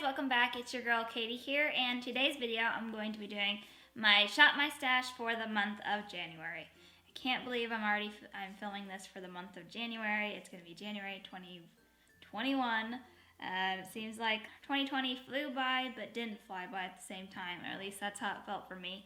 guys, welcome back. It's your girl Katie here, and today's video I'm going to be doing my Shop My Stash for the month of January. I can't believe I'm filming this for the month of January. It's going to be January 2021. It seems like 2020 flew by but didn't fly by at the same time, or at least that's how it felt for me.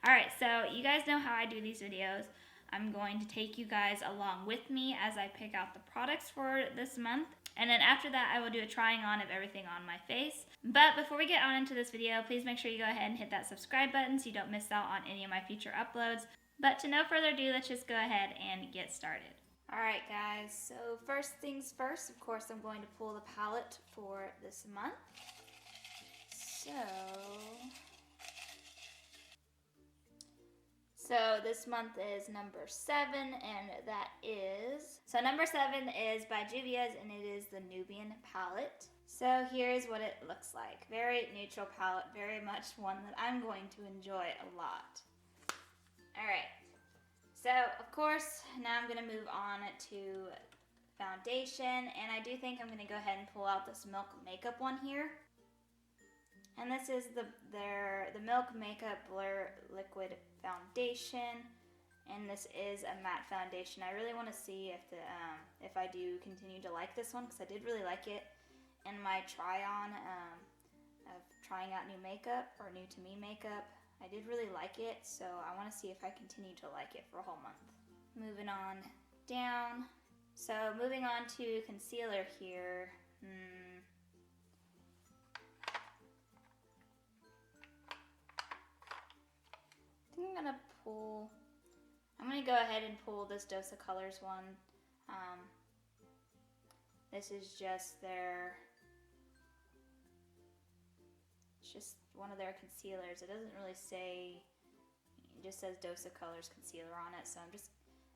Alright, so you guys know how I do these videos. I'm going to take you guys along with me as I pick out the products for this month. And then after that, I will do a trying on of everything on my face. But before we get on into this video, please make sure you go ahead and hit that subscribe button so you don't miss out on any of my future uploads. But to no further ado, let's just go ahead and get started. Alright guys, so first things first, of course I'm going to pull the palette for this month. So this month is number 7, and that is... So number 7 is by Juvia's, and it is the Nubian palette. So here's what it looks like. Very neutral palette, very much one that I'm going to enjoy a lot. Alright, so of course, now I'm going to move on to foundation, and I do think I'm going to go ahead and pull out this Milk Makeup one here. And this is the Milk Makeup Blur Liquid Foundation, and this is a matte foundation. I really want to see if I do continue to like this one, because I did really like it in my try-on of trying out new makeup, or new to me makeup. I did really like it, so I want to see if I continue to like it for a whole month. Moving on down. So moving on to concealer here. I'm gonna go ahead and pull this Dose of Colors one. This is just it's just one of their concealers. It doesn't really say, it just says Dose of Colors concealer on it. So it's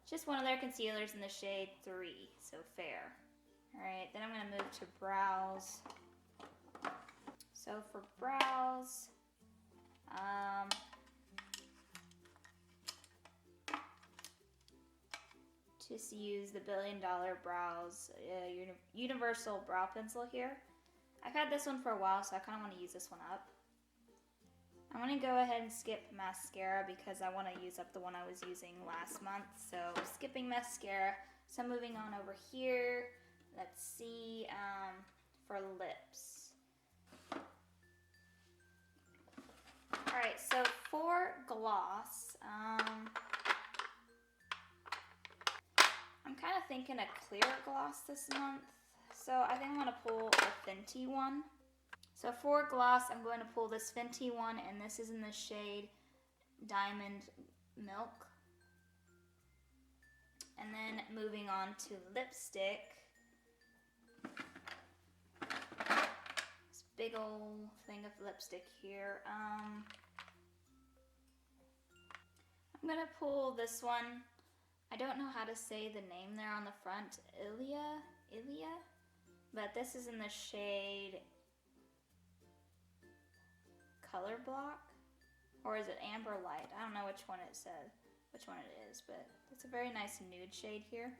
just one of their concealers in the shade 3, so fair. Alright, then I'm gonna move to brows. So for brows, just use the $1 Billion Brows Universal Brow Pencil here. I've had this one for a while, so I kind of want to use this one up. I'm going to go ahead and skip mascara because I want to use up the one I was using last month. So skipping mascara. So moving on over here. Let's see for lips. Alright, so for gloss, I'm kind of thinking a clear gloss this month, so I think I'm going to pull a Fenty one. So for gloss, I'm going to pull this Fenty one, and this is in the shade Diamond Milk. And then moving on to lipstick. This big old thing of lipstick here. I'm going to pull this one. I don't know how to say the name there on the front, Ilia, but this is in the shade Color Block, or is it Amber Light? I don't know which one it said, which one it is, but it's a very nice nude shade here.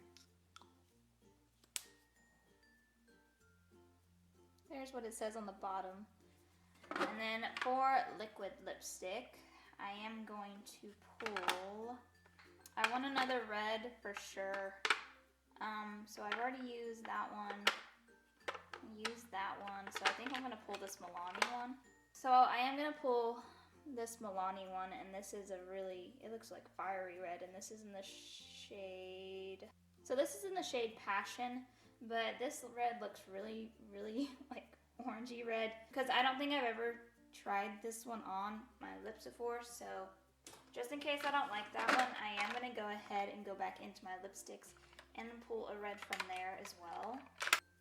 There's what it says on the bottom. And then for liquid lipstick, I am going to pull... I want another red for sure. So I've already used that one. So I think I'm going to pull this Milani one. So I am going to pull this Milani one, and this is it looks like fiery red, and this is in the shade... So this is in the shade Passion, but this red looks really, really like orangey red, because I don't think I've ever tried this one on my lips before, so... Just in case I don't like that one, I am going to go ahead and go back into my lipsticks and pull a red from there as well.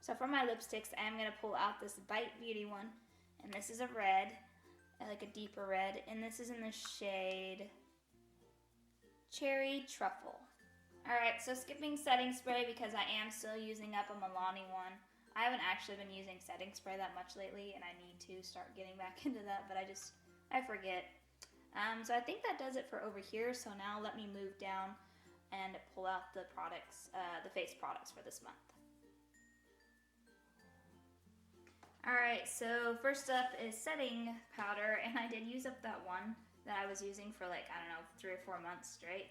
So for my lipsticks, I am going to pull out this Bite Beauty one, and this is a red, like a deeper red, and this is in the shade Cherry Truffle. Alright, so skipping setting spray because I am still using up a Milani one. I haven't actually been using setting spray that much lately, and I need to start getting back into that, but I forget. So I think that does it for over here. So now let me move down and pull out the products, the face products for this month. Alright, so first up is setting powder, and I did use up that one that I was using for like, I don't know, 3 or 4 months straight.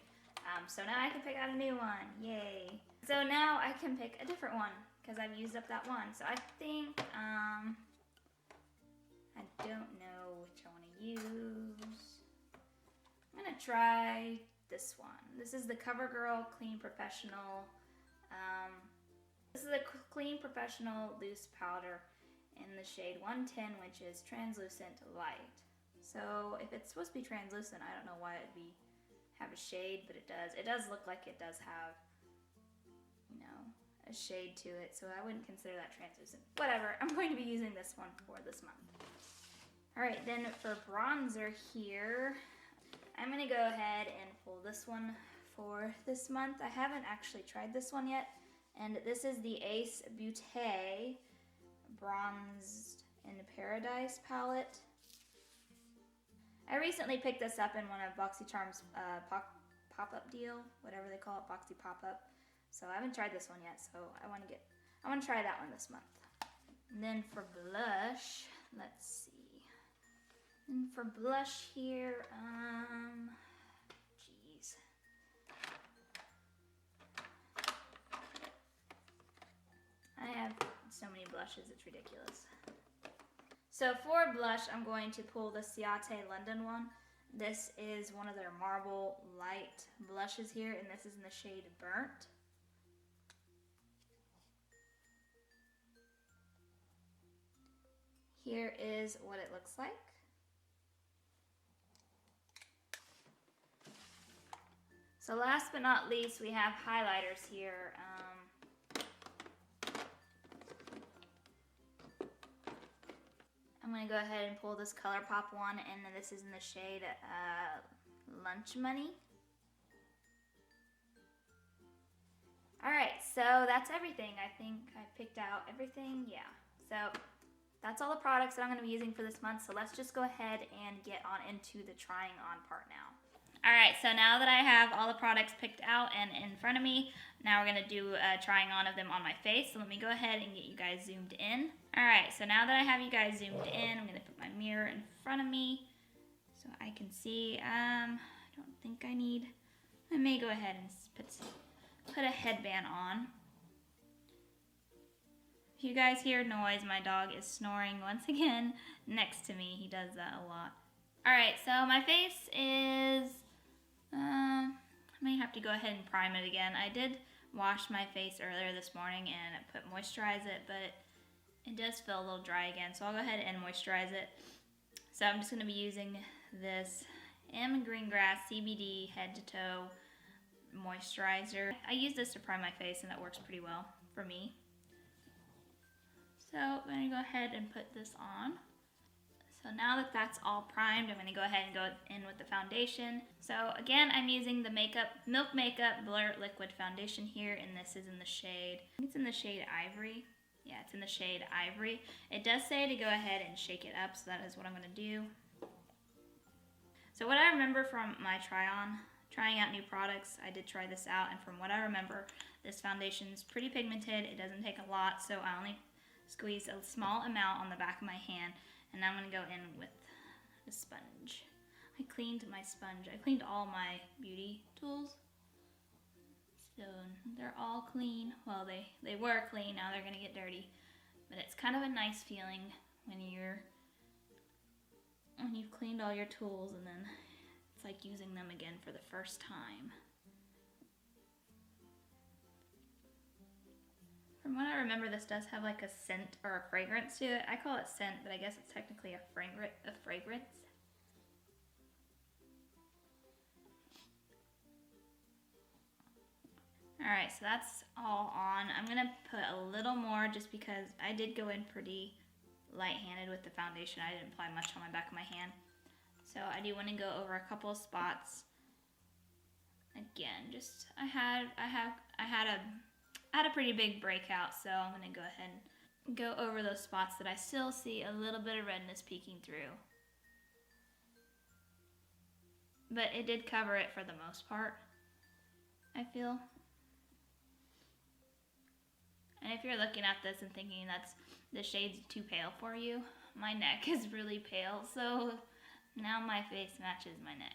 So now I can pick out a new one, yay. So now I can pick a different one, because I've used up that one. So I think, I don't know which I want to use. I'm going to try this one. This is the CoverGirl Clean Professional. This is a Clean Professional Loose Powder in the shade 110, which is translucent light. So if it's supposed to be translucent, I don't know why it'd have a shade, but it does. It does look like it does have, you know, a shade to it, so I wouldn't consider that translucent. Whatever, I'm going to be using this one for this month. Alright, then for bronzer here, I'm going to go ahead and pull this one for this month. I haven't actually tried this one yet, and this is the Ace Beauté Bronzed in Paradise palette. I recently picked this up in one of BoxyCharm's pop-up deal, whatever they call it, Boxy pop-up. So I haven't tried this one yet, so I want to try that one this month. And then for blush, let's see. And for blush here, geez. I have so many blushes, it's ridiculous. So for blush, I'm going to pull the Ciate London one. This is one of their marble light blushes here, and this is in the shade Burnt. Here is what it looks like. So last but not least, we have highlighters here. I'm going to go ahead and pull this ColourPop one, and then this is in the shade Lunch Money. Alright, so that's everything. I think I picked out everything. Yeah, so that's all the products that I'm going to be using for this month. So let's just go ahead and get on into the trying on part now. Alright, so now that I have all the products picked out and in front of me, now we're going to do a trying on of them on my face. So let me go ahead and get you guys zoomed in. Alright, so now that I have you guys zoomed in, I'm going to put my mirror in front of me so I can see. I don't think I may go ahead and put a headband on. If you guys hear noise, my dog is snoring once again next to me. He does that a lot. Alright, so my face is, I may have to go ahead and prime it again. I did wash my face earlier this morning and moisturize it, but it does feel a little dry again, so I'll go ahead and moisturize it. So I'm just going to be using this M Greengrass CBD head to toe moisturizer. I use this to prime my face and it works pretty well for me. So I'm going to go ahead and put this on. So now that that's all primed, I'm going to go ahead and go in with the foundation. So again, I'm using the Milk Makeup Blur Liquid Foundation here, and this is in the shade, I think it's in the shade Ivory. Yeah, it's in the shade Ivory. It does say to go ahead and shake it up, so that is what I'm going to do. So what I remember from my trying out new products, I did try this out, and from what I remember, this foundation is pretty pigmented. It doesn't take a lot, so I only squeeze a small amount on the back of my hand, and I'm going to go in with a sponge. I cleaned my sponge. I cleaned all my beauty tools. So they're all clean. Well, they were clean. Now they're going to get dirty. But it's kind of a nice feeling when you've cleaned all your tools and then it's like using them again for the first time. From what I remember, this does have like a scent or a fragrance to it. I call it scent, but I guess it's technically a fragrance. Alright, so that's all on. I'm going to put a little more just because I did go in pretty light-handed with the foundation. I didn't apply much on my back of my hand. So I do want to go over a couple of spots. Again, just I had a pretty big breakout, so I'm going to go ahead and go over those spots that I still see a little bit of redness peeking through. But it did cover it for the most part, I feel. And if you're looking at this and thinking that's the shade's too pale for you, my neck is really pale, so now my face matches my neck.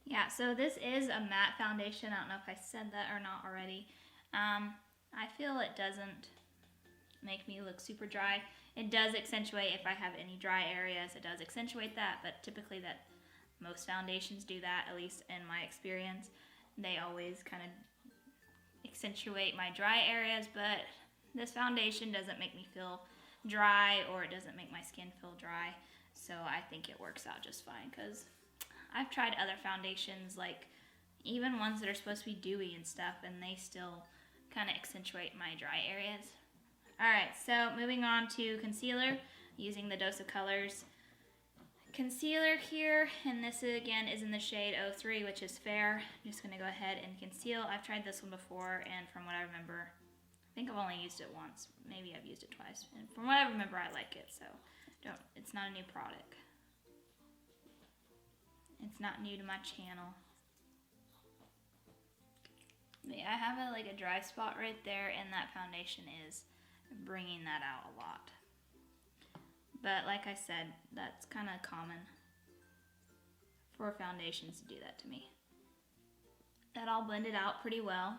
Yeah, so this is a matte foundation. I don't know if I said that or not already. I feel it doesn't make me look super dry. It does accentuate if I have any dry areas. It does accentuate that, but typically most foundations do that, at least in my experience. They always kind of accentuate my dry areas, but this foundation doesn't make me feel dry, or it doesn't make my skin feel dry. So I think it works out just fine, because I've tried other foundations, like even ones that are supposed to be dewy and stuff, and they still kind of accentuate my dry areas. Alright, so moving on to concealer, using the Dose of Colors concealer here, and this again is in the shade 03, which is fair. I'm just going to go ahead and conceal. I've tried this one before, and from what I remember, I think I've only used it once. Maybe I've used it twice. And from what I remember, I like it, so it's not a new product. It's not new to my channel. But yeah, I have a dry spot right there, and that foundation is bringing that out a lot. But like I said, that's kind of common for foundations to do that to me. That all blended out pretty well.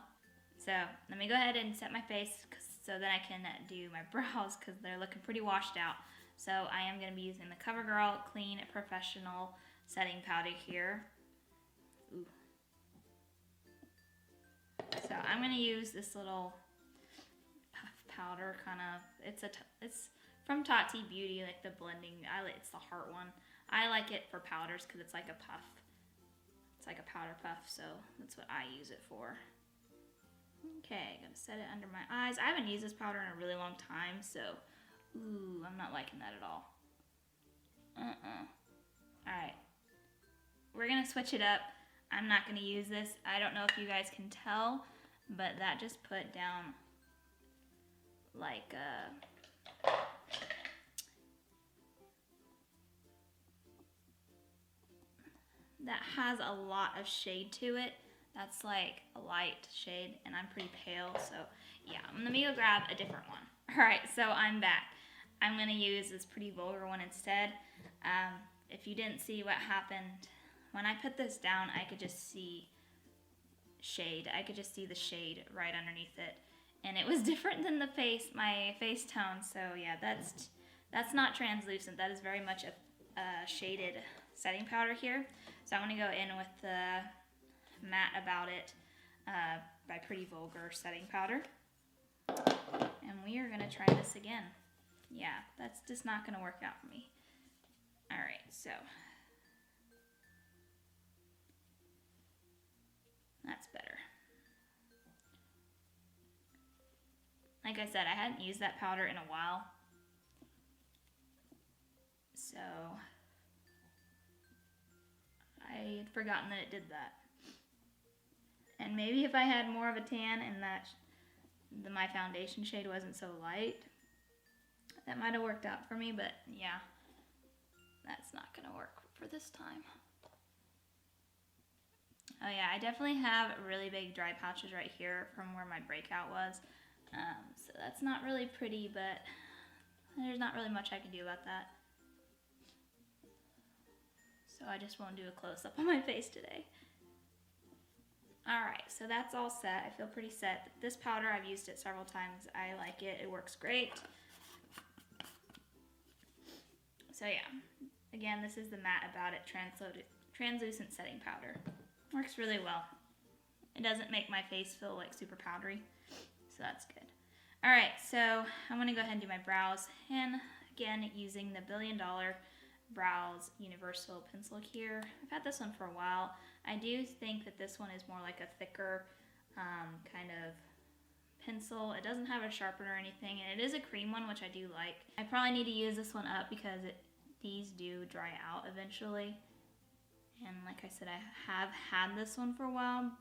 So let me go ahead and set my face so that I can do my brows, because they're looking pretty washed out. So I am going to be using the CoverGirl Clean Professional Setting Powder here. Ooh. So I'm going to use this little puff powder, kind of. It's from Tati Beauty, like the blending. It's the heart one. I like it for powders because it's like a puff. It's like a powder puff, so that's what I use it for. Okay, gonna set it under my eyes. I haven't used this powder in a really long time, so ooh, I'm not liking that at all. Alright, we're gonna switch it up. I'm not gonna use this. I don't know if you guys can tell, but that just put down like that has a lot of shade to it. That's like a light shade, and I'm pretty pale, so yeah, let me go grab a different one. Alright, so I'm back. I'm going to use this Pretty Vulgar one instead. If you didn't see what happened, when I put this down, I could just see shade. I could just see the shade right underneath it, and it was different than my face tone, so yeah, that's not translucent. That is very much a shaded setting powder here. So I'm going to go in with the Matte About It by Pretty Vulgar setting powder. And we are going to try this again. Yeah, that's just not going to work out for me. Alright, so that's better. Like I said, I hadn't used that powder in a while. So I had forgotten that it did that. And maybe if I had more of a tan and that my foundation shade wasn't so light, that might have worked out for me, but yeah, that's not going to work for this time. Oh yeah, I definitely have really big dry patches right here from where my breakout was. So that's not really pretty, but there's not really much I can do about that. So I just won't do a close-up on my face today. Alright, so that's all set. I feel pretty set. This powder, I've used it several times. I like it. It works great. So yeah, again, this is the Matte About It translucent setting powder. Works really well. It doesn't make my face feel like super powdery, so that's good. Alright, so I'm going to go ahead and do my brows, and again, using the $1 Billion Brows Universal Pencil here. I've had this one for a while. I do think that this one is more like a thicker kind of pencil. It doesn't have a sharpener or anything, and it is a cream one, which I do like. I probably need to use this one up because these do dry out eventually. And like I said, I have had this one for a while.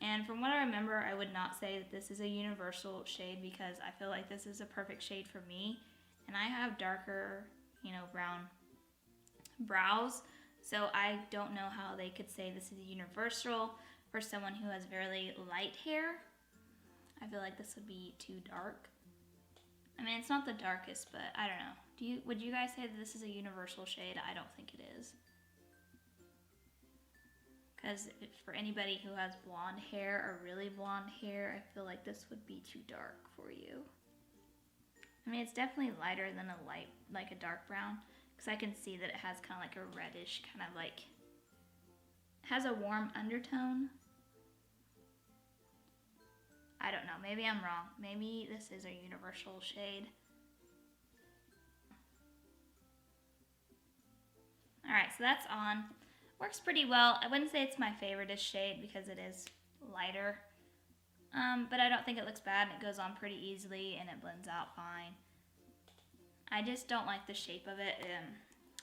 And from what I remember, I would not say that this is a universal shade because I feel like this is a perfect shade for me. And I have darker, brown brows. So I don't know how they could say this is universal for someone who has very light hair. I feel like this would be too dark. I mean, it's not the darkest, but I don't know. Would you guys say that this is a universal shade? I don't think it is. Because for anybody who has blonde hair or really blonde hair, I feel like this would be too dark for you. I mean, it's definitely lighter than a light, like a dark brown, because I can see that it has kind of like a reddish, kind of like, it has a warm undertone. I don't know, maybe I'm wrong. Maybe this is a universal shade. Alright, so that's on. Works pretty well. I wouldn't say it's my favoriteest shade because it is lighter. But I don't think it looks bad, and it goes on pretty easily, and it blends out fine. I just don't like the shape of it,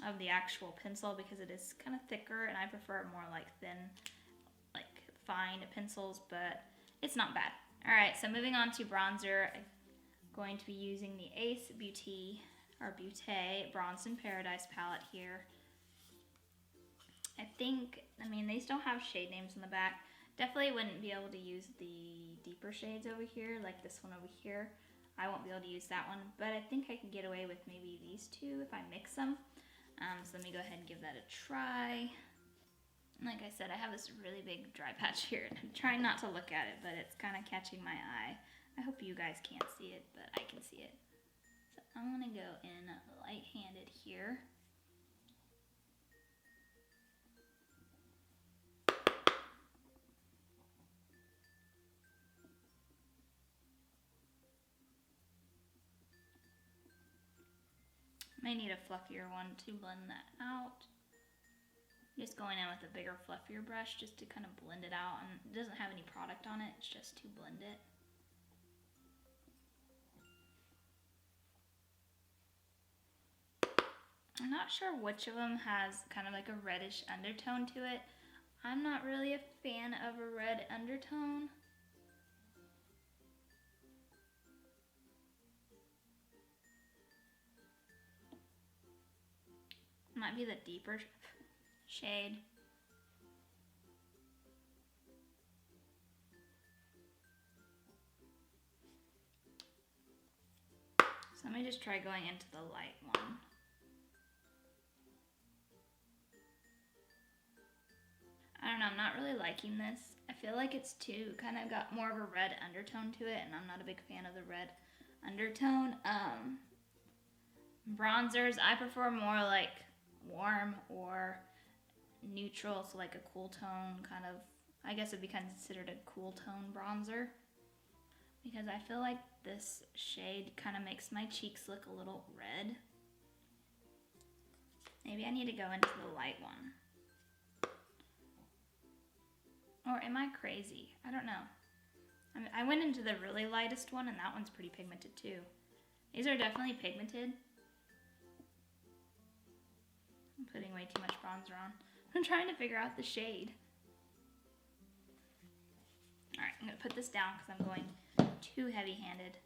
of the actual pencil, because it is kind of thicker, and I prefer more like thin, like fine pencils, but it's not bad. Alright, so moving on to bronzer, I'm going to be using the Ace Beauty, or Beauté Bronze in Paradise palette here. I mean, these don't have shade names in the back. Definitely wouldn't be able to use the deeper shades over here, like this one over here. I won't be able to use that one, but I think I can get away with maybe these two if I mix them. So let me go ahead and give that a try. Like I said, I have this really big dry patch here, and I'm trying not to look at it, but it's kind of catching my eye. I hope you guys can't see it, but I can see it. So I'm gonna go in light-handed here. May need a fluffier one to blend that out. Just going in with a bigger, fluffier brush just to kind of blend it out. And it doesn't have any product on it, it's just to blend it. I'm not sure which of them has kind of like a reddish undertone to it. I'm not really a fan of a red undertone. Might be the deeper shade. So let me just try going into the light one. I don't know, I'm not really liking this. I feel like it's too, kind of got more of a red undertone to it, and I'm not a big fan of the red undertone. Bronzers, I prefer more like warm or neutral, so like a cool tone kind of, I guess it'd be kind of considered a cool tone bronzer, because I feel like this shade kind of makes my cheeks look a little red. Maybe I need to go into the light one. Or am I crazy? I don't know. I went into the really lightest one, and that one's pretty pigmented too. These are definitely pigmented. I'm putting way too much bronzer on. I'm trying to figure out the shade. Alright, I'm going to put this down because I'm going too heavy-handed.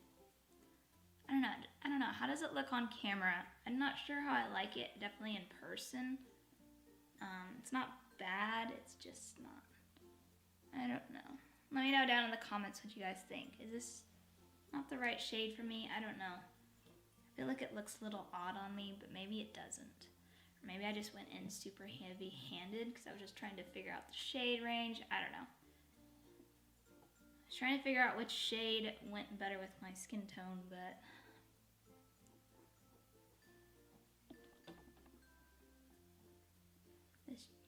I don't know. How does it look on camera? I'm not sure how I like it. Definitely in person. It's not bad. It's just not. I don't know. Let me know down in the comments what you guys think. Is this not the right shade for me? I don't know. I feel like it looks a little odd on me, but maybe it doesn't. Or maybe I just went in super heavy-handed because I was just trying to figure out the shade range. I don't know. I was trying to figure out which shade went better with my skin tone, but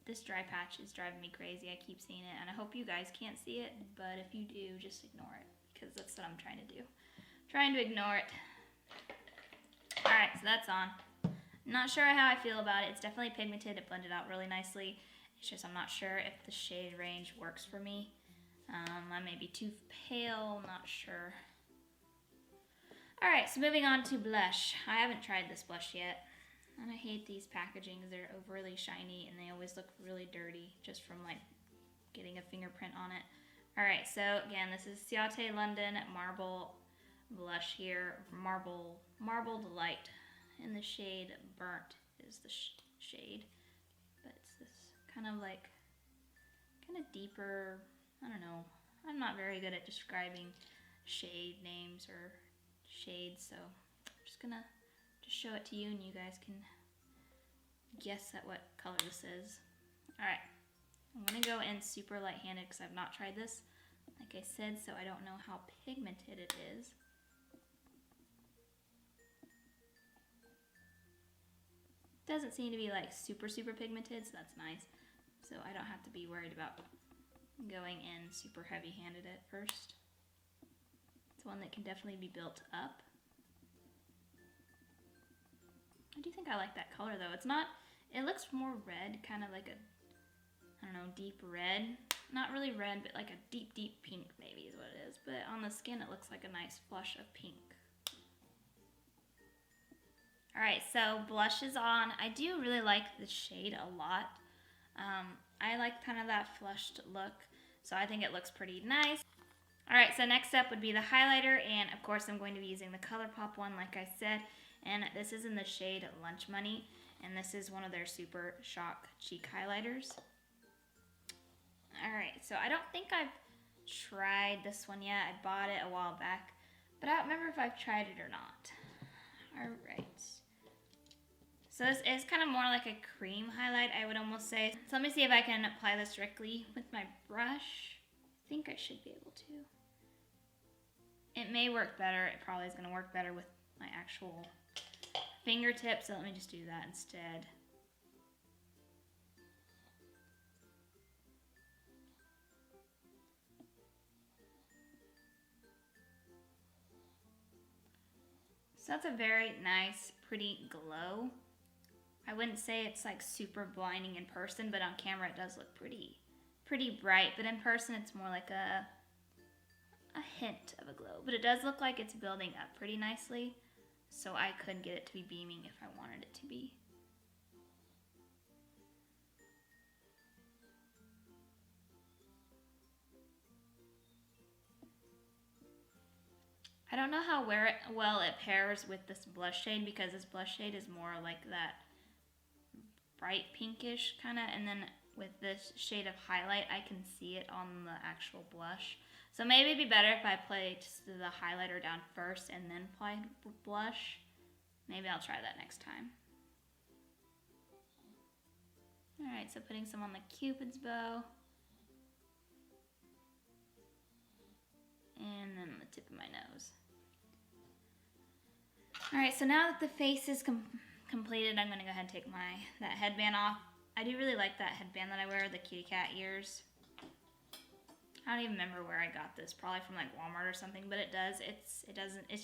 this dry patch is driving me crazy. I keep seeing it, and I hope you guys can't see it, but if you do, just ignore it, because that's what I'm trying to do. I'm trying to ignore it. Alright, so that's on. I'm not sure how I feel about it. It's definitely pigmented. It blended out really nicely. It's just I'm not sure if the shade range works for me. I may be too pale, not sure. Alright, so moving on to blush. I haven't tried this blush yet. And I hate these packagings. They're overly shiny and they always look really dirty just from like getting a fingerprint on it. Alright, so again, this is Ciate London Marble Blush here. Marble Delight. In the shade Burnt is the shade. But it's this kind of like, kind of deeper I don't know. I'm not very good at describing shade names or shades, so I'm just gonna show it to you and you guys can guess at what color this is. Alright, I'm gonna go in super light-handed because I've not tried this, like I said, so I don't know how pigmented it is. Doesn't seem to be like super pigmented, so that's nice. So I don't have to be worried about going in super heavy-handed at first. It's one that can definitely be built up. I do think I like that color though. It's not, it looks more red, kind of like a, I don't know, deep red. Not really red, but like a deep pink maybe is what it is. But on the skin it looks like a nice flush of pink. Alright, so blush is on. I do really like the shade a lot. I like kind of that flushed look, so I think it looks pretty nice. Alright, so next up would be the highlighter, and of course I'm going to be using the ColourPop one like I said, and this is in the shade Lunch Money, and this is one of their Super Shock cheek highlighters. Alright, so I don't think I've tried this one yet. I bought it a while back, but I don't remember if I've tried it or not. Alright. So this is kind of more like a cream highlight, I would almost say. So let me see if I can apply this directly with my brush. I think I should be able to. It may work better. It probably is going to work better with my actual fingertips, so let me just do that instead. So that's a very nice, pretty glow. I wouldn't say it's like super blinding in person, but on camera it does look pretty bright. But in person it's more like a hint of a glow. But it does look like it's building up pretty nicely, so I could get it to be beaming if I wanted it to be. I don't know how well it pairs with this blush shade, because this blush shade is more like that bright pinkish kind of, and then with this shade of highlight I can see it on the actual blush. So maybe it'd be better if I placed the highlighter down first and then applied blush. Maybe I'll try that next time. Alright, so putting some on the Cupid's bow. And then the tip of my nose. Alright, so now that the face is completed, I'm going to go ahead and take that headband off. I do really like that headband that I wear, the kitty cat ears. I don't even remember where I got this, probably from like Walmart or something, but it does. It's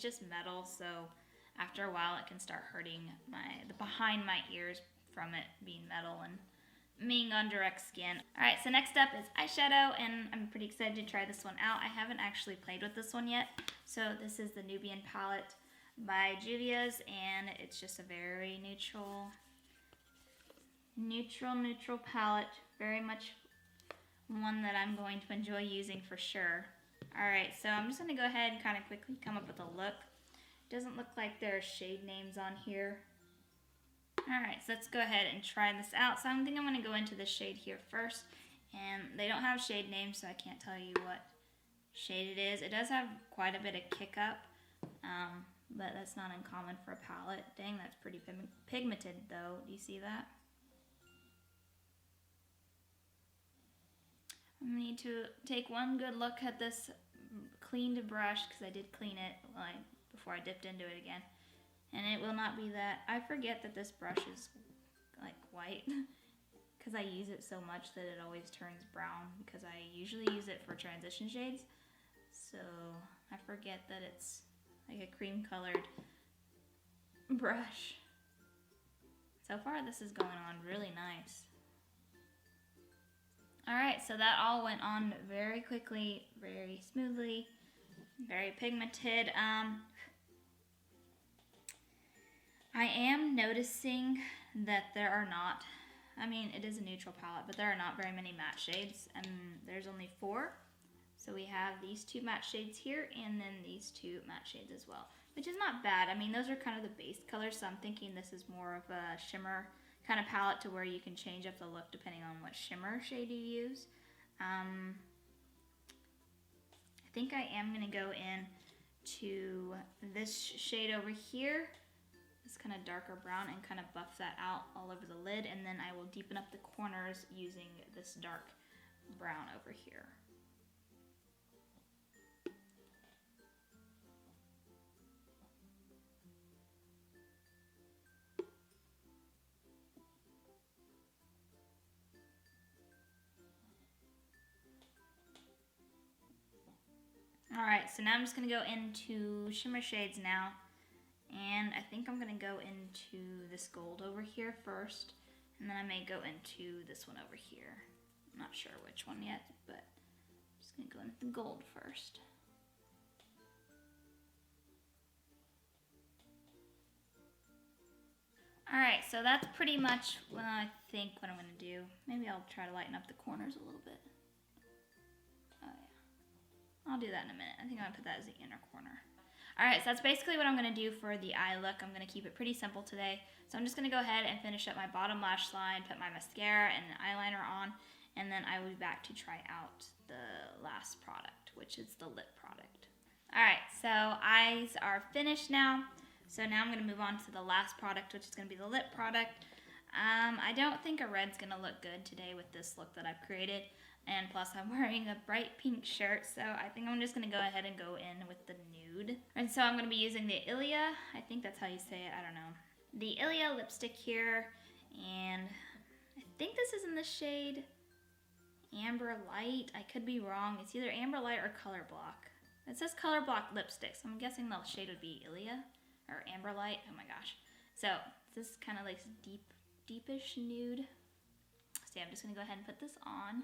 just metal, so after a while it can start hurting the behind my ears from it being metal and being on direct skin. Alright, so next up is eyeshadow, and I'm pretty excited to try this one out. I haven't actually played with this one yet. So this is the Nubian palette by Juvia's, and it's just a very neutral palette. Very much one that I'm going to enjoy using for sure. Alright, so I'm just going to go ahead and kind of quickly come up with a look. It doesn't look like there are shade names on here. Alright, so let's go ahead and try this out. So I think I'm going to go into the shade here first. And they don't have shade names, so I can't tell you what shade it is. It does have quite a bit of kick up, but that's not uncommon for a palette. Dang, that's pretty pigmented though. Do you see that? I need to take one good look at this cleaned brush, because I did clean it before I dipped into it again. And it will not be that. I forget that this brush is like white because I use it so much that it always turns brown, because I usually use it for transition shades. So I forget that it's like a cream colored brush. So far this is going on really nice. Alright, so that all went on very quickly, very smoothly, very pigmented. I am noticing that there are not, I mean it is a neutral palette, but there are not very many matte shades, and there's only 4. So we have these 2 matte shades here, and then these 2 matte shades as well, which is not bad. I mean, those are kind of the base colors, so I'm thinking this is more of a shimmer kind of palette to where you can change up the look depending on what shimmer shade you use. think I am gonna go in to this shade over here, this kind of darker brown, and kind of buff that out all over the lid, and then I will deepen up the corners using this dark brown over here. Alright, so now I'm just going to go into shimmer shades now, and I think I'm going to go into this gold over here first, and then I may go into this one over here. I'm not sure which one yet, but I'm just going to go into the gold first. Alright, so that's pretty much what I think what I'm going to do. Maybe I'll try to lighten up the corners a little bit. I'll do that in a minute. I think I'm going to put that as the inner corner. Alright, so that's basically what I'm going to do for the eye look. I'm going to keep it pretty simple today. So I'm just going to go ahead and finish up my bottom lash line, put my mascara and an eyeliner on, and then I will be back to try out the last product, which is the lip product. Alright, so eyes are finished now. So now I'm going to move on to the last product, which is going to be the lip product. I don't think a red's going to look good today with this look that I've created. And plus I'm wearing a bright pink shirt, so I think I'm just going to go ahead and go in with the nude. And so I'm going to be using the Ilia, I think that's how you say it, I don't know. The Ilia lipstick here, and I think this is in the shade Amber Light. I could be wrong. It's either Amber Light or Color Block. It says Color Block lipstick, so I'm guessing the shade would be Ilia or Amber Light. Oh my gosh. So this is kind of like deepish nude. So yeah, I'm just going to go ahead and put this on.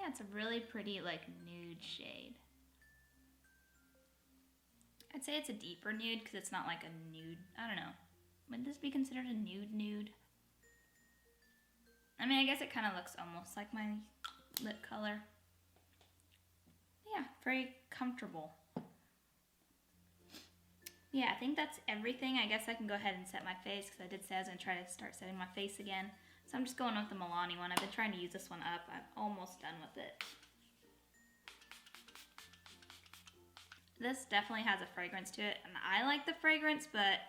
Yeah, it's a really pretty like nude shade. I'd say it's a deeper nude because it's not like a nude. I don't know. Would this be considered a nude? I mean, I guess it kind of looks almost like my lip color. Yeah, very comfortable. Yeah, I think that's everything. I guess I can go ahead and set my face because I did say I was going to try to start setting my face again. So I'm just going with the Milani one. I've been trying to use this one up. I'm almost done with it. This definitely has a fragrance to it, and I like the fragrance, but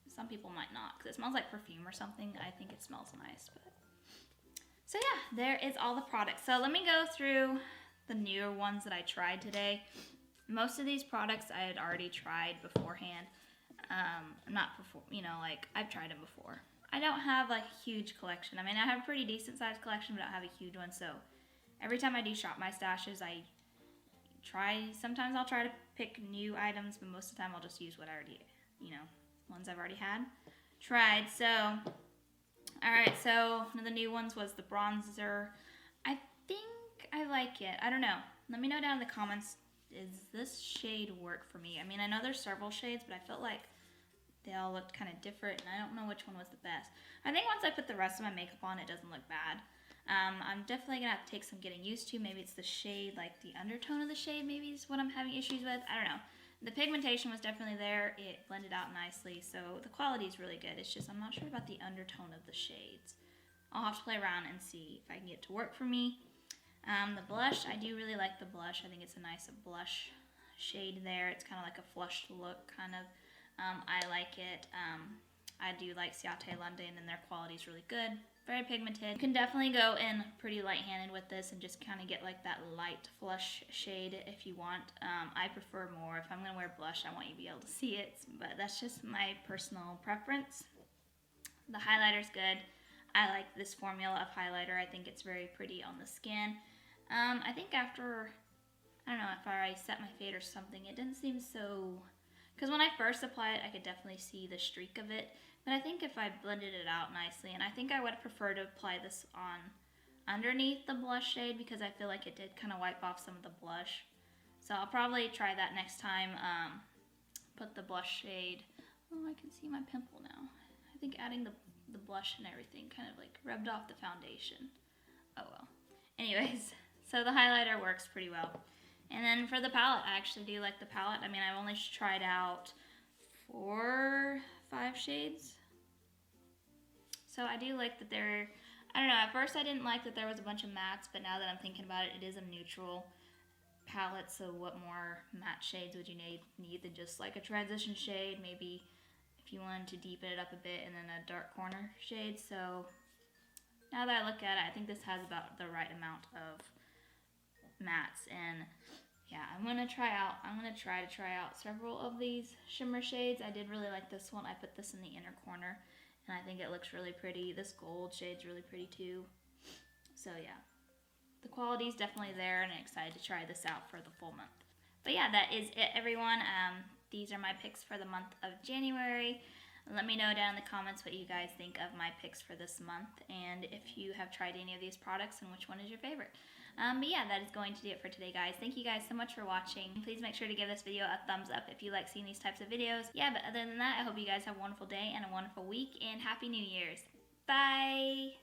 some people might not because it smells like perfume or something. I think it smells nice. But so yeah, there is all the products. So let me go through the newer ones that I tried today. Most of these products I had already tried beforehand. Not before, you know, like I've tried them before. I don't have like a huge collection. I mean, I have a pretty decent sized collection, but I don't have a huge one. So every time I do shop my stashes, I try, sometimes I'll try to pick new items, but most of the time I'll just use what I already, you know, ones I've already had tried. So, alright, so one of the new ones was the bronzer. I think I like it. I don't know. Let me know down in the comments, does this shade work for me? I mean, I know there's several shades, but I felt like they all looked kind of different, and I don't know which one was the best. I think once I put the rest of my makeup on, it doesn't look bad. I'm definitely going to have to take some getting used to. Maybe it's the shade, like the undertone of the shade maybe is what I'm having issues with. I don't know. The pigmentation was definitely there. It blended out nicely, so the quality is really good. It's just I'm not sure about the undertone of the shades. I'll have to play around and see if I can get it to work for me. The blush, I do really like the blush. I think it's a nice blush shade there. It's kind of like a flushed look, kind of. I like it. I do like Ciate London, and their quality is really good. Very pigmented. You can definitely go in pretty light-handed with this and just kind of get like that light flush shade if you want. I prefer more. If I'm going to wear blush, I want you to be able to see it, but that's just my personal preference. The highlighter's good. I like this formula of highlighter. I think it's very pretty on the skin. I think after, I don't know, if I set my fade or something, it didn't seem so, because when I first applied it, I could definitely see the streak of it, but I think if I blended it out nicely, and I think I would prefer to apply this on underneath the blush shade, because I feel like it did kind of wipe off some of the blush, so I'll probably try that next time. Put the blush shade, oh, I can see my pimple now. I think adding the blush and everything kind of like rubbed off the foundation. Oh well. Anyways, so the highlighter works pretty well. And then for the palette, I actually do like the palette. I mean, I've only tried out 4-5 shades. So I do like that they're, I don't know, at first I didn't like that there was a bunch of mattes, but now that I'm thinking about it, it is a neutral palette, so what more matte shades would you need than just like a transition shade, maybe if you wanted to deepen it up a bit, and then a dark corner shade. So now that I look at it, I think this has about the right amount of mattes, and yeah, I'm gonna try to try out several of these shimmer shades. I did really like this one. I put this in the inner corner, and I think it looks really pretty. This gold shade's really pretty too. So yeah, the quality is definitely there, and I'm excited to try this out for the full month. But yeah, that is it, everyone. These are my picks for the month of January. Let me know down in the comments what you guys think of my picks for this month, and if you have tried any of these products and which one is your favorite. But yeah, that is going to do it for today, guys. Thank you guys so much for watching. Please make sure to give this video a thumbs up if you like seeing these types of videos. Yeah, but other than that, I hope you guys have a wonderful day and a wonderful week, and Happy New Year's. Bye!